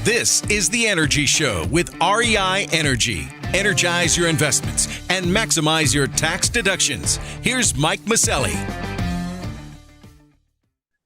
This is The Energy Show with REI Energy. Energize your investments and maximize your tax deductions. Here's Mike Mauceli.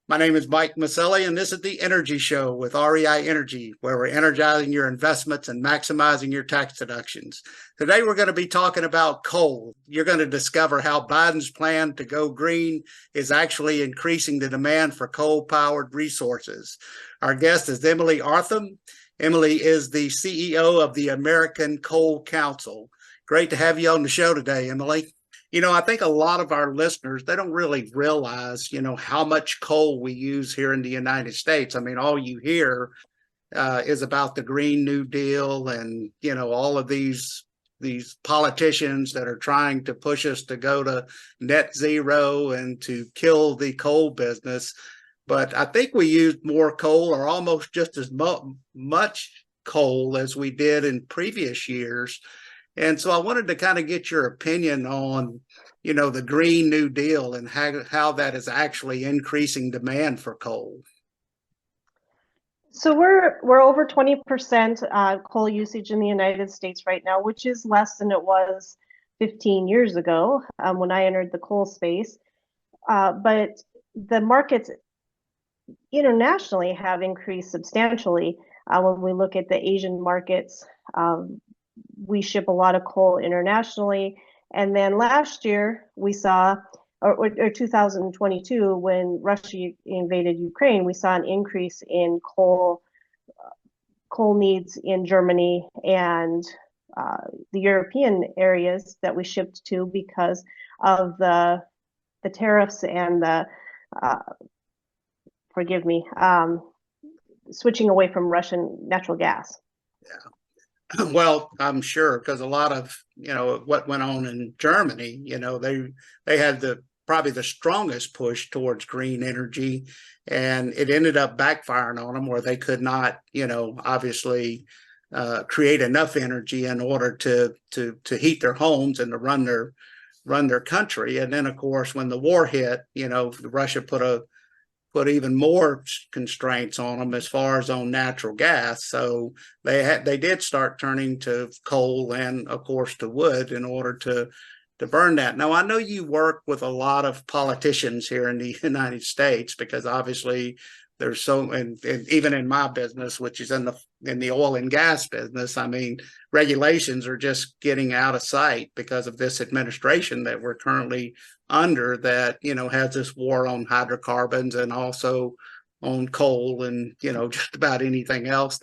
My name is Mike Mauceli, and this is The Energy Show with REI Energy, where we're energizing your investments and maximizing your tax deductions. Today, we're going to be talking about coal. You're going to discover how Biden's plan to go green is actually increasing the demand for coal-powered resources. Our guest is Emily Arthun. Emily is the CEO of the American Coal Council. Great to have you on the show today, Emily. You know, I think a lot of our listeners, they don't really realize, how much coal we use here in the United States. I mean, all you hear is about the Green New Deal and, all of these politicians that are trying to push us to go to net zero and to kill the coal business. But I think we used more coal, or almost just as much coal as we did in previous years. And so I wanted to kind of get your opinion on, the Green New Deal and how that is actually increasing demand for coal. So we're over 20% coal usage in the United States right now, which is less than it was 15 years ago when I entered the coal space. But the markets internationally have increased substantially. When we look at the Asian markets, we ship a lot of coal internationally. And then last year we saw, or 2022, when Russia invaded Ukraine, we saw an increase in coal needs in Germany and the European areas that we shipped to because of the tariffs and the, switching away from Russian natural gas. Yeah. Well, I'm sure, because a lot of, what went on in Germany, they had probably the strongest push towards green energy, and it ended up backfiring on them where they could not, obviously create enough energy in order to heat their homes and to run their country. And then, of course, when the war hit, Russia put even more constraints on them as far as on natural gas. So they did start turning to coal and, of course, to wood in order to burn that. Now, I know you work with a lot of politicians here in the United States, because obviously there's and even in my business, which is in the oil and gas business, I mean, regulations are just getting out of sight because of this administration that we're currently under, that has this war on hydrocarbons and also on coal and just about anything else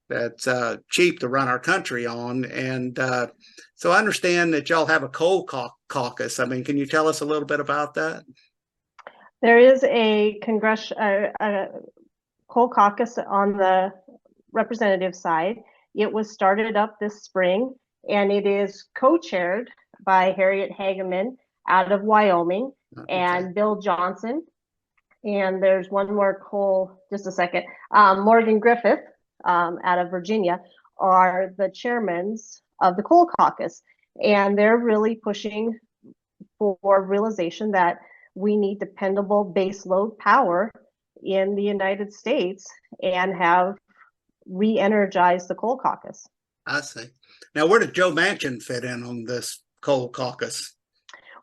that's cheap to run our country on. And so I understand that y'all have a coal caucus. I mean, can you tell us a little bit about that? There is a coal caucus on the representative side. It was started up this spring, and it is co-chaired by Harriet Hageman out of Wyoming and Bill Johnson. And there's one more coal, just a second. Morgan Griffith out of Virginia are the chairmen of the coal caucus. And they're really pushing for realization that we need dependable baseload power in the United States and have re-energized the coal caucus. I see. Now, where did Joe Manchin fit in on this coal caucus?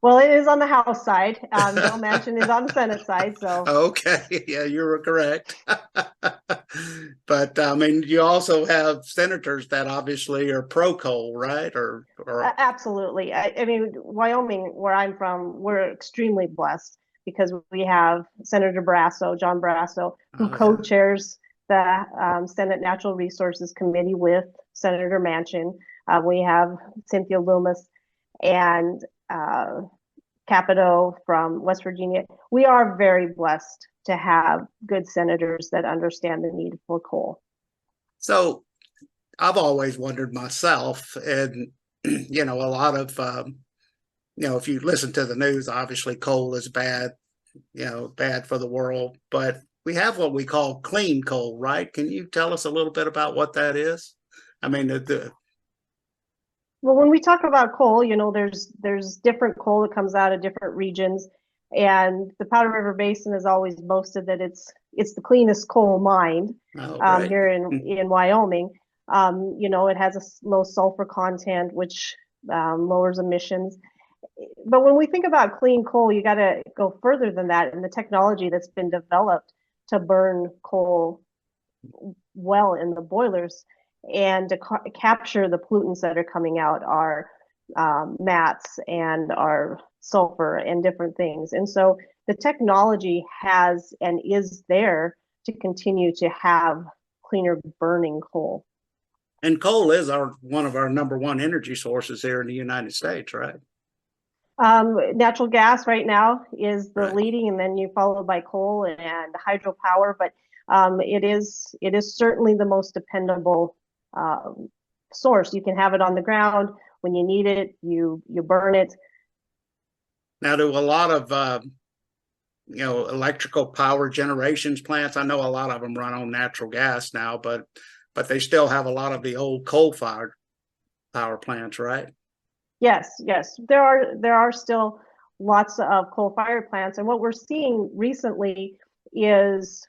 Well, it is on the House side. Joe Manchin is on the Senate side. So okay, yeah, you were correct. But I mean, you also have senators that obviously are pro coal, right? Or absolutely. I mean, Wyoming, where I'm from, we're extremely blessed because we have Senator John Barrasso, who co-chairs the Senate Natural Resources Committee with Senator Manchin. We have Cynthia Loomis and Capito from West Virginia. We are very blessed to have good senators that understand the need for coal. So I've always wondered myself, and, a lot of, if you listen to the news, obviously coal is bad, bad for the world, but we have what we call clean coal, right? Can you tell us a little bit about what that is? I mean, well, when we talk about coal, there's different coal that comes out of different regions, and the Powder River Basin has always boasted that it's it's the cleanest coal mined Great. here in Wyoming. It has a low sulfur content, which lowers emissions. But when we think about clean coal, you got to go further than that. And the technology that's been developed to burn coal well in the boilers and to capture the pollutants that are coming out are mats and our sulfur and different things. And so the technology has and is there to continue to have cleaner burning coal. And coal is one of our number one energy sources here in the United States, right? Natural gas right now is the Right. leading, and then you followed by coal and hydropower. But it is certainly the most dependable source. You can have it on the ground when you need it. You burn it. Now, do a lot of electrical power generations plants? I know a lot of them run on natural gas now, but they still have a lot of the old coal-fired power plants, right? Yes. There are still lots of coal-fired plants, and what we're seeing recently is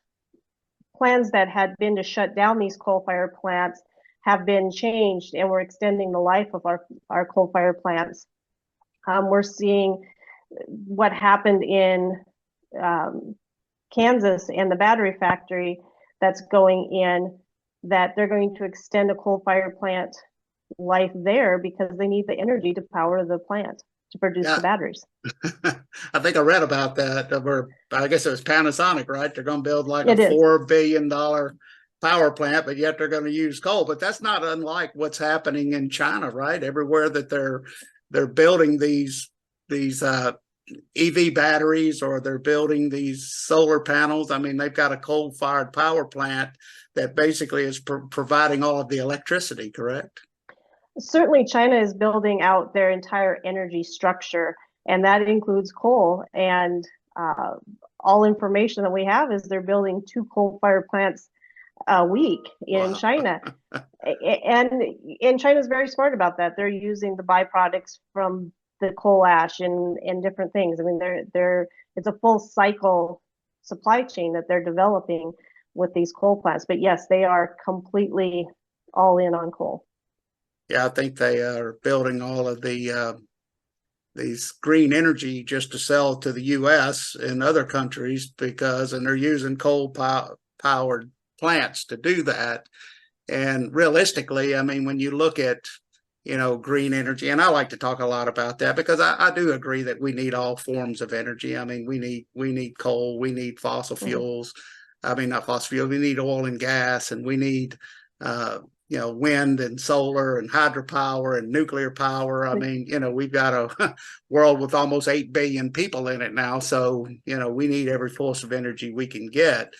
plans that had been to shut down these coal-fired plants have been changed, and we're extending the life of our coal-fired plants. We're seeing what happened in Kansas and the battery factory that's going in, that they're going to extend a coal-fired plant life there because they need the energy to power the plant to produce the batteries. I think I read about that. I guess it was Panasonic, right? They're going to build like It a is. $4 billion power plant, but yet they're going to use coal. But that's not unlike what's happening in China, right? Everywhere that they're building these EV batteries, or they're building these solar panels. I mean, they've got a coal-fired power plant that basically is providing all of the electricity, correct? Certainly, China is building out their entire energy structure, and that includes coal. And all information that we have is they're building 2 coal-fired plants a week in China. And China's very smart about that. They're using the byproducts from the coal ash and different things. I mean, it's a full cycle supply chain that they're developing with these coal plants. But yes, they are completely all in on coal. Yeah, I think they are building all of these green energy just to sell to the U.S. and other countries and they're using coal-powered plants to do that. And realistically, I mean, when you look at green energy, and I like to talk a lot about that because I do agree that we need all forms of energy. I mean, we need coal, we need fossil fuels. I mean, not fossil fuels, we need oil and gas, and we need wind and solar and hydropower and nuclear power. I mean, we've got a world with almost 8 billion people in it now. So, we need every source of energy we can get.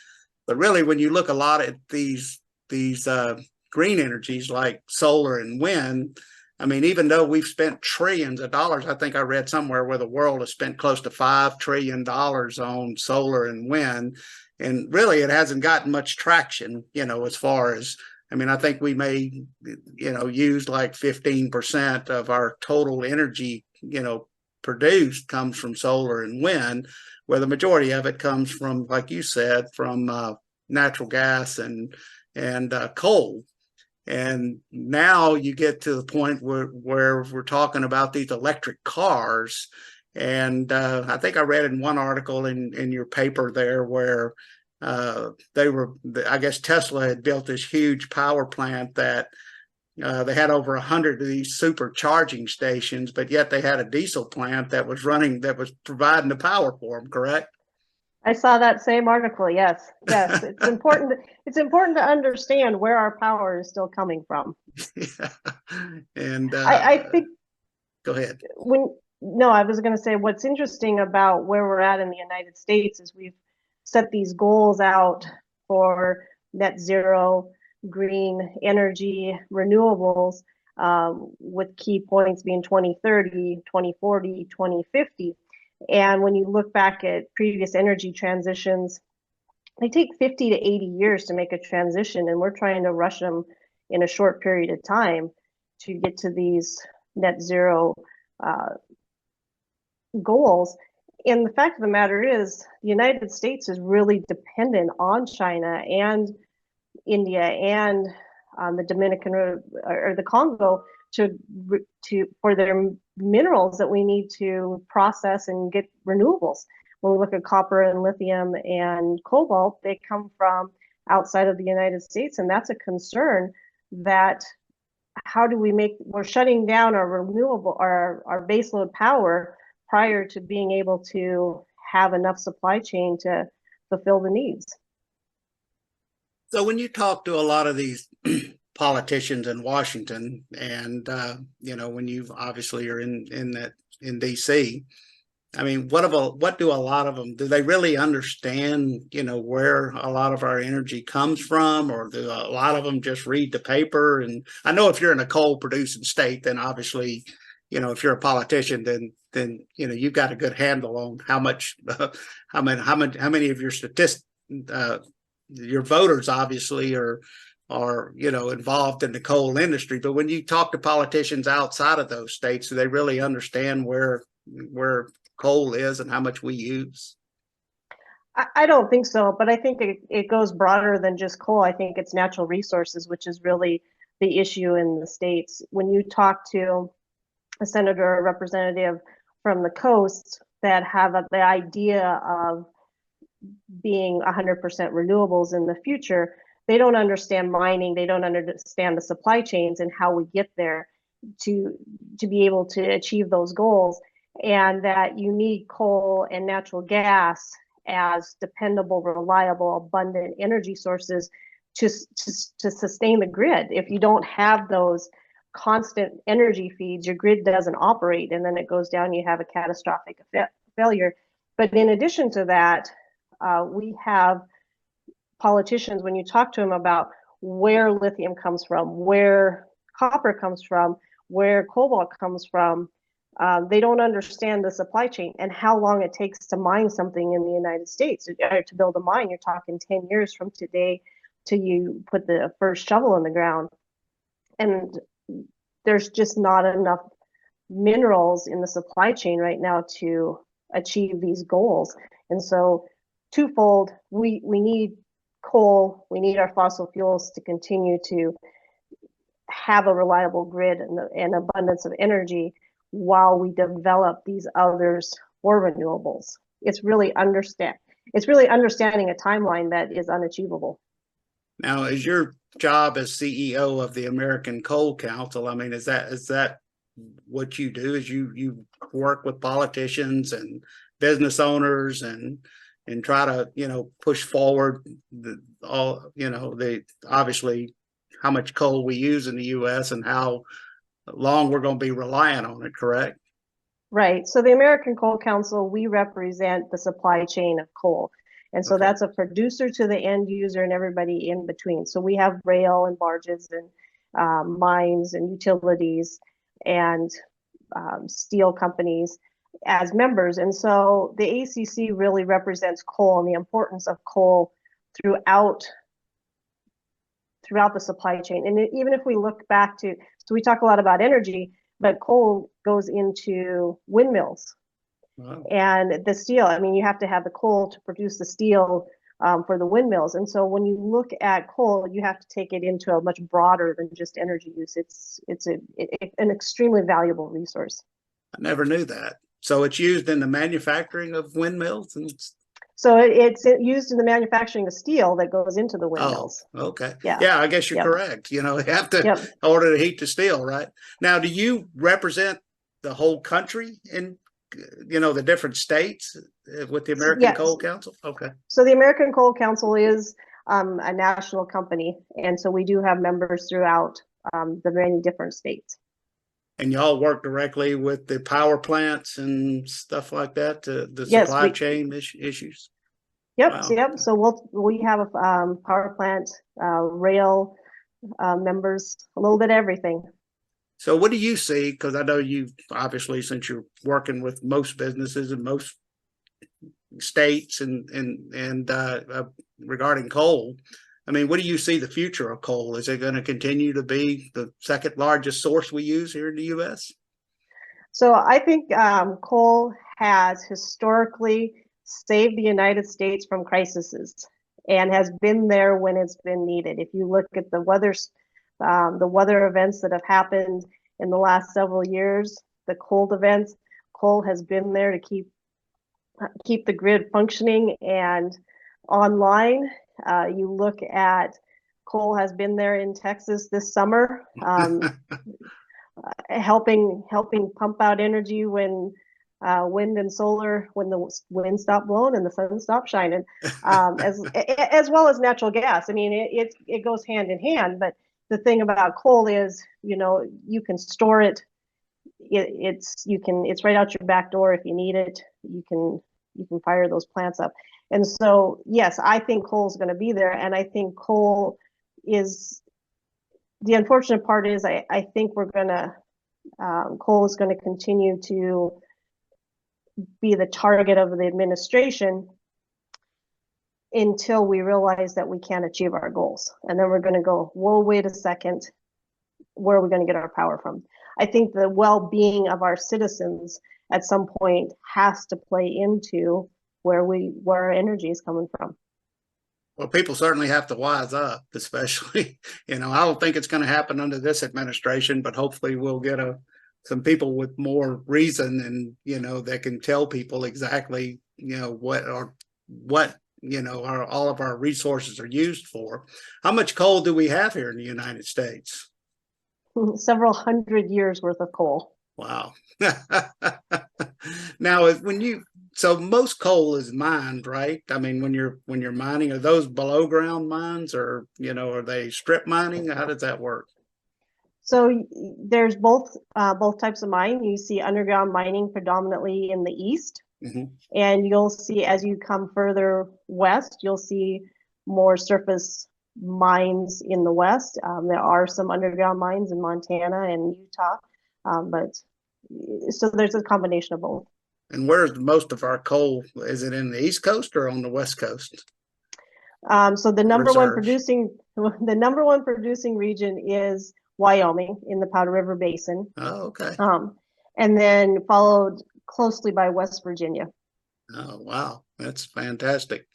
But really, when you look a lot at these green energies like solar and wind, I mean, even though we've spent trillions of dollars, I think I read somewhere where the world has spent close to $5 trillion on solar and wind. And really, it hasn't gotten much traction, as far as, I mean, I think we may, use like 15% of our total energy, produced comes from solar and wind, where the majority of it comes from, like you said, from natural gas and coal. And now you get to the point where we're talking about these electric cars. And I think I read in one article in your paper there where I guess Tesla had built this huge power plant that they had over 100 of these supercharging stations, but yet they had a diesel plant that was providing the power for them, correct? I saw that same article. Yes. It's important. It's important to understand where our power is still coming from. Yeah. And I think. Go ahead. I was going to say what's interesting about where we're at in the United States is we've set these goals out for net zero, green energy, renewables, with key points being 2030, 2040, 2050. And when you look back at previous energy transitions, they take 50 to 80 years to make a transition, and we're trying to rush them in a short period of time to get to these net zero goals. And the fact of the matter is, the United States is really dependent on China and India and the Dominican or the Congo to for their minerals that we need to process and get renewables. When we look at copper and lithium and cobalt, they come from outside of the United States, and that's a concern. That how do we we're shutting down our renewable, our baseload power prior to being able to have enough supply chain to fulfill the needs. So when you talk to a lot of these politicians in Washington, and when you obviously are in DC, I mean, what do a lot of them, do they really understand, where a lot of our energy comes from, or do a lot of them just read the paper? And I know if you're in a coal producing state, then obviously, if you're a politician, then you've got a good handle on how many of your your voters obviously are involved in the coal industry. But when you talk to politicians outside of those states, do they really understand where coal is and how much we use? I don't think so, but I think it goes broader than just coal. I think it's natural resources, which is really the issue in the states. When you talk to a senator or representative from the coast that have the idea of being 100% renewables in the future, they don't understand mining, they don't understand the supply chains and how we get there to be able to achieve those goals, and that you need coal and natural gas as dependable, reliable, abundant energy sources to sustain the grid. If you don't have those constant energy feeds, your grid doesn't operate, and then it goes down, you have a catastrophic failure. But in addition to that, we have politicians, when you talk to them about where lithium comes from, where copper comes from, where cobalt comes from, they don't understand the supply chain and how long it takes to mine something in the United States. To build a mine, you're talking 10 years from today till you put the first shovel in the ground. And there's just not enough minerals in the supply chain right now to achieve these goals. And so twofold, we need coal, we need our fossil fuels to continue to have a reliable grid and abundance of energy while we develop these others for renewables. It's really understanding a timeline that is unachievable. Now, is your job as CEO of the American Coal Council, I mean, is that what you do? Is you work with politicians and business owners and try to push forward obviously how much coal we use in the U.S. and how long we're going to be reliant on it, correct? Right. So the American Coal Council, we represent the supply chain of coal. And so that's a producer to the end user and everybody in between. So we have rail and barges and mines and utilities and steel companies as members. And so the ACC really represents coal and the importance of coal throughout the supply chain. And even if we look back to, so we talk a lot about energy, but coal goes into windmills. Wow. And the steel, I mean, you have to have the coal to produce the steel for the windmills. And so when you look at coal, you have to take it into a much broader than just energy use. It's an extremely valuable resource. I never knew that. So it's used in the manufacturing of windmills? So it's used in the manufacturing of steel that goes into the windmills. Oh, okay. Yeah, I guess you're correct. You have to in order to heat the steel, right? Now, do you represent the whole country in the different states with the American Coal Council? Okay. So the American Coal Council is a national company, and so we do have members throughout the many different states. And y'all work directly with the power plants and stuff like that, the supply chain issues? Yep. Wow. Yep. So we have a power plant, rail members, a little bit of everything. So what do you see? Because I know you obviously, since you're working with most businesses in most states and regarding coal, I mean, what do you see the future of coal? Is it going to continue to be the second largest source we use here in the U.S.? So I think coal has historically saved the United States from crises and has been there when it's been needed. If you look at the weather events that have happened in the last several years, the cold events, coal has been there to keep the grid functioning and online. You look at coal has been there in Texas this summer, helping pump out energy when wind and solar, when the wind stopped blowing and the sun stopped shining, as well as natural gas. I mean, it goes hand in hand. But the thing about coal is, you can store it. It's right out your back door if you need it. You can fire those plants up. And so, yes, I think coal is going to be there. And I think coal is, the unfortunate part is I think coal is going to continue to be the target of the administration until we realize that we can't achieve our goals. And then we're going to go, whoa, wait a second, where are we going to get our power from? I think the well-being of our citizens at some point has to play into where our energy is coming from. Well, people certainly have to wise up, especially, I don't think it's going to happen under this administration, but hopefully we'll get some people with more reason and, that can tell people exactly, what all of our resources are used for. How much coal do we have here in the United States? Several hundred years worth of coal. Wow. Now, so most coal is mined, right? I mean, when you're mining, are those below ground mines or, are they strip mining? How does that work? So there's both types of mining. You see underground mining predominantly in the east, and you'll see as you come further west, you'll see more surface mines in the west. There are some underground mines in Montana and Utah, but so there's a combination of both. And where's most of our coal? Is it in the East Coast or on the West Coast? So the number one producing region is Wyoming in the Powder River Basin. Oh, okay. And then followed closely by West Virginia. Oh, wow, that's fantastic.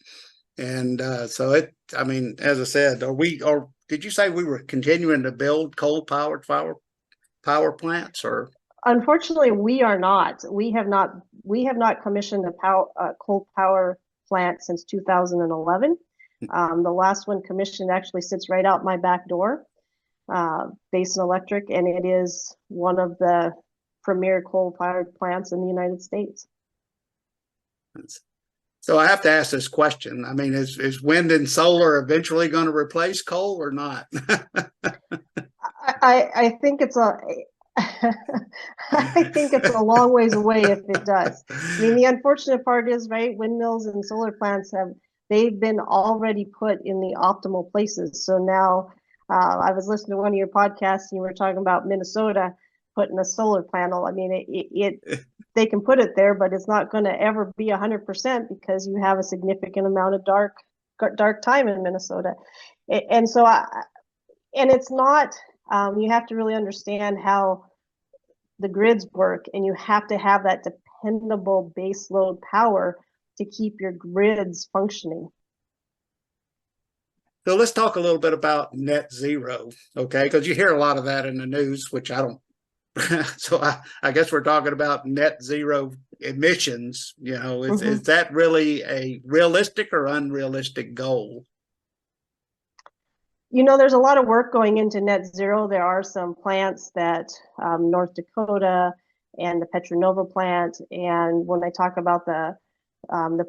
And so as I said, did you say we were continuing to build coal-powered power plants, or? Unfortunately, we are not. We have not commissioned a coal power plant since 2011. The last one commissioned actually sits right out my back door, Basin Electric, and it is one of the premier coal-powered plants in the United States. So I have to ask this question. I mean, is wind and solar eventually going to replace coal or not? I think it's I think it's a long ways away if it does. I mean, the unfortunate part is, right, windmills and solar plants they've been already put in the optimal places. So now I was listening to one of your podcasts and you were talking about Minnesota putting a solar panel. I mean, they can put it there, but it's not going to ever be 100% because you have a significant amount of dark time in Minnesota. And so, and it's not, you have to really understand how the grids work, and you have to have that dependable base load power to keep your grids functioning. So let's talk a little bit about net zero, okay? Because you hear a lot of that in the news, which I don't. So I guess we're talking about net zero emissions. Is that really a realistic or unrealistic goal? There's a lot of work going into net zero. There are some plants that North Dakota and the Petronova plant, and when I talk about the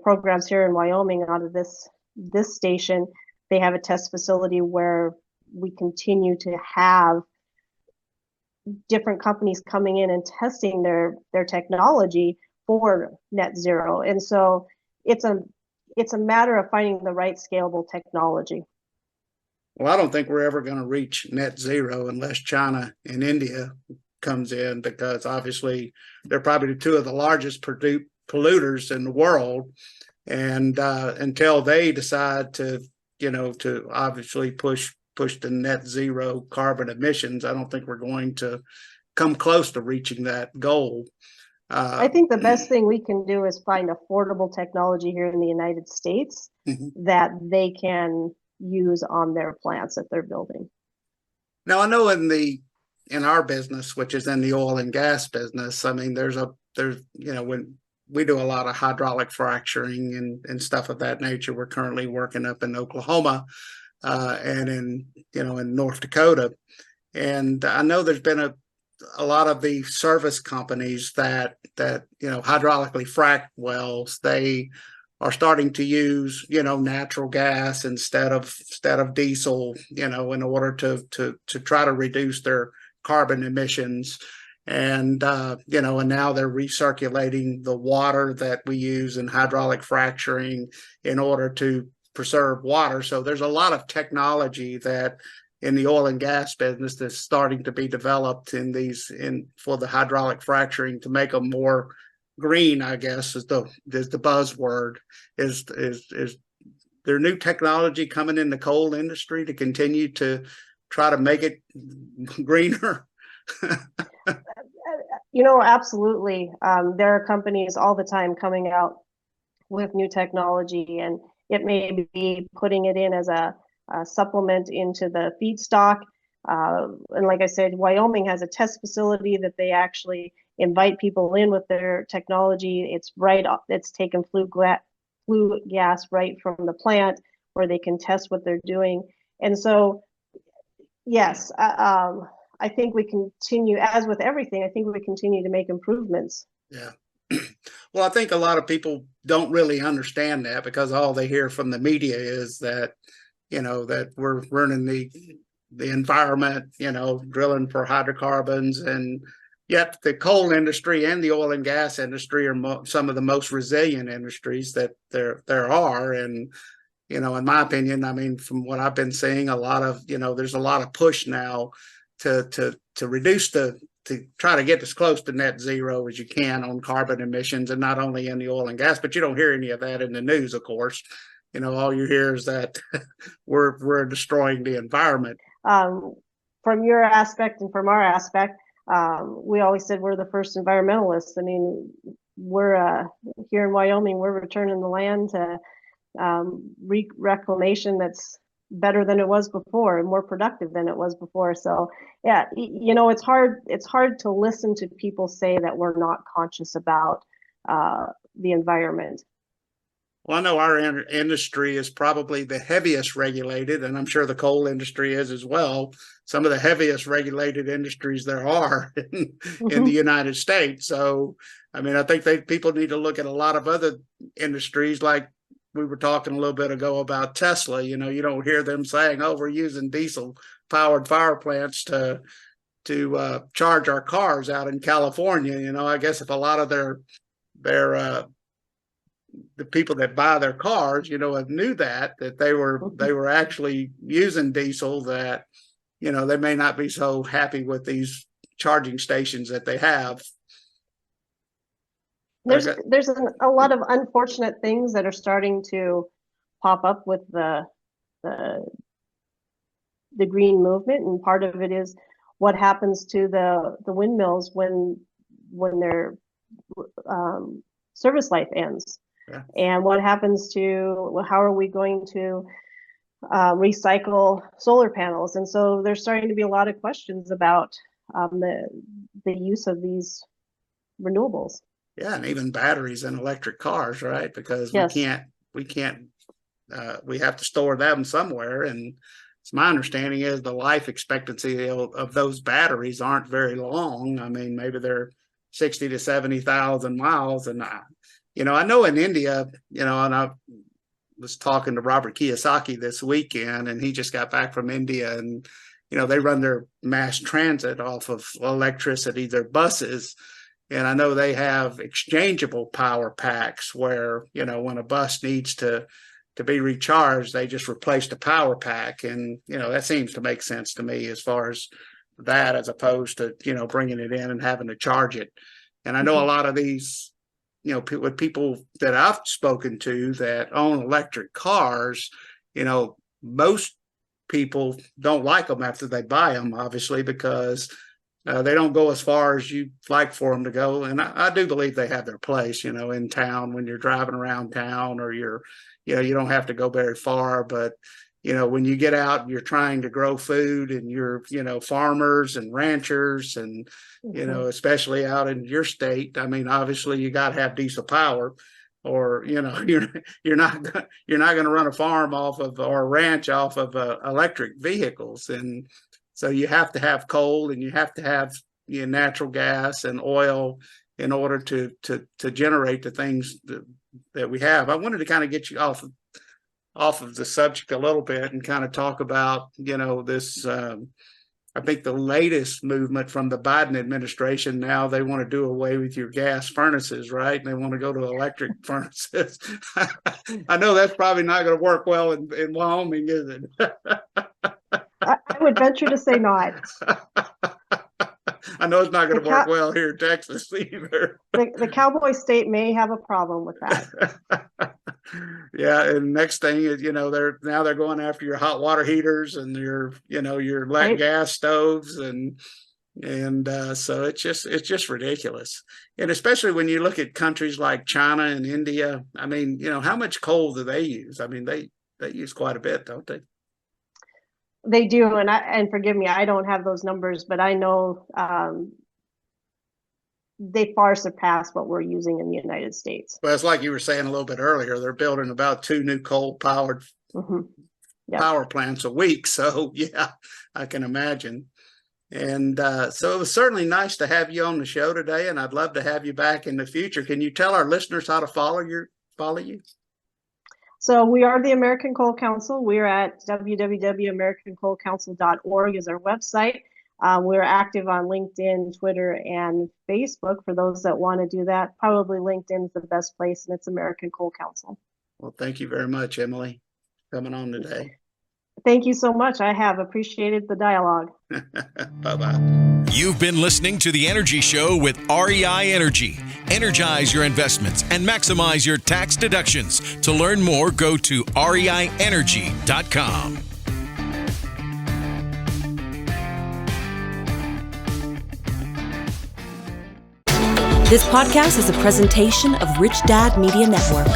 programs here in Wyoming out of this station, they have a test facility where we continue to have different companies coming in and testing their technology for net zero. And so it's a matter of finding the right scalable technology. Well, I don't think we're ever going to reach net zero unless China and India comes in, because obviously they're probably two of the largest polluters in the world. And until they decide to obviously push the net zero carbon emissions, I don't think we're going to come close to reaching that goal. I think the best thing we can do is find affordable technology here in the United States that they can use on their plants that they're building. Now, I know in our business, which is in the oil and gas business, I mean, there's when we do a lot of hydraulic fracturing and stuff of that nature. We're currently working up in Oklahoma and in North Dakota. And I know there's been a lot of the service companies that hydraulically frack wells, they are starting to use natural gas instead of diesel, in order to try to reduce their carbon emissions. And and now they're recirculating the water that we use in hydraulic fracturing in order to preserve water. So there's a lot of technology that in the oil and gas business that's starting to be developed for the hydraulic fracturing to make them more green, I guess is the buzzword. Is there new technology coming in the coal industry to continue to try to make it greener? Absolutely. There are companies all the time coming out with new technology, and it may be putting it in as a supplement into the feedstock. And like I said, Wyoming has a test facility that they actually invite people in with their technology. It's taken flue gas right from the plant where they can test what they're doing. And so, yes, I think we continue, as with everything, I think we continue to make improvements. Yeah. Well, I think a lot of people don't really understand that because all they hear from the media is that, that we're ruining the environment, drilling for hydrocarbons. And yet the coal industry and the oil and gas industry are some of the most resilient industries that there are. And, in my opinion, I mean, from what I've been seeing, there's a lot of push now to reduce to try to get as close to net zero as you can on carbon emissions, and not only in the oil and gas, but you don't hear any of that in the news, of course. All you hear is that we're destroying the environment. From your aspect and from our aspect, we always said we're the first environmentalists. I mean, we're here in Wyoming, we're returning the land to reclamation that's better than it was before and more productive than it was before. So yeah, it's hard to listen to people say that we're not conscious about the environment. Well, I know our industry is probably the heaviest regulated, and I'm sure the coal industry is as well. Some of the heaviest regulated industries there are in the United States. So, I mean, I think people need to look at a lot of other industries, like we were talking a little bit ago about Tesla. You don't hear them saying, "Oh, we're using diesel-powered power plants to charge our cars out in California." I guess if a lot of the people that buy their cars, knew that they were actually using diesel, that they may not be so happy with these charging stations that they have. There's a lot of unfortunate things that are starting to pop up with the green movement, and part of it is what happens to the windmills when their service life ends. Yeah. And what happens to how are we going to recycle solar panels? And so there's starting to be a lot of questions about the use of these renewables. Yeah, and even batteries in electric cars, right? Because yes. we have to store them somewhere. And it's my understanding is the life expectancy of those batteries aren't very long. I mean, maybe they're 60 to 70,000 miles. And I know in India, and I was talking to Robert Kiyosaki this weekend, and he just got back from India, and they run their mass transit off of electricity, their buses. And I know they have exchangeable power packs where, when a bus needs to be recharged, they just replace the power pack. And, that seems to make sense to me as far as that, as opposed to, bringing it in and having to charge it. And I know a lot of these, with people that I've spoken to that own electric cars, most people don't like them after they buy them, obviously, because They don't go as far as you'd like for them to go. And I do believe they have their place, in town when you're driving around town, or you don't have to go very far. But, when you get out and you're trying to grow food, and you're, farmers and ranchers, and, especially out in your state, I mean, obviously you got to have diesel power, or, you're not going to run a farm off of, or a ranch off of electric vehicles. And so you have to have coal, and you have to have natural gas and oil in order to generate the things that we have. I wanted to kind of get you off of the subject a little bit and kind of talk about, this, I think the latest movement from the Biden administration. Now they want to do away with your gas furnaces, right? And they want to go to electric furnaces. I know that's probably not going to work well in Wyoming, is it? I would venture to say not. I know it's not going to work well here in Texas either. The cowboy state may have a problem with that. Yeah, and next thing is, they're going after your hot water heaters and your Right. gas stoves, and so it's just ridiculous. And especially when you look at countries like China and India, I mean, how much coal do they use? I mean, they use quite a bit, don't they? They do, and forgive me, I don't have those numbers, but I know they far surpass what we're using in the United States. Well, it's like you were saying a little bit earlier, they're building about 2 new coal-powered Yep. power plants a week. So, yeah, I can imagine. And so it was certainly nice to have you on the show today, and I'd love to have you back in the future. Can you tell our listeners how to follow you? So we are the American Coal Council. We're at www.americancoalcouncil.org is our website. We're active on LinkedIn, Twitter, and Facebook for those that want to do that. Probably LinkedIn is the best place, and it's American Coal Council. Well, thank you very much, Emily, for coming on today. Thank you so much. I have appreciated the dialogue. Bye-bye. You've been listening to The Energy Show with REI Energy. Energize your investments and maximize your tax deductions. To learn more, go to reienergy.com. This podcast is a presentation of Rich Dad Media Network.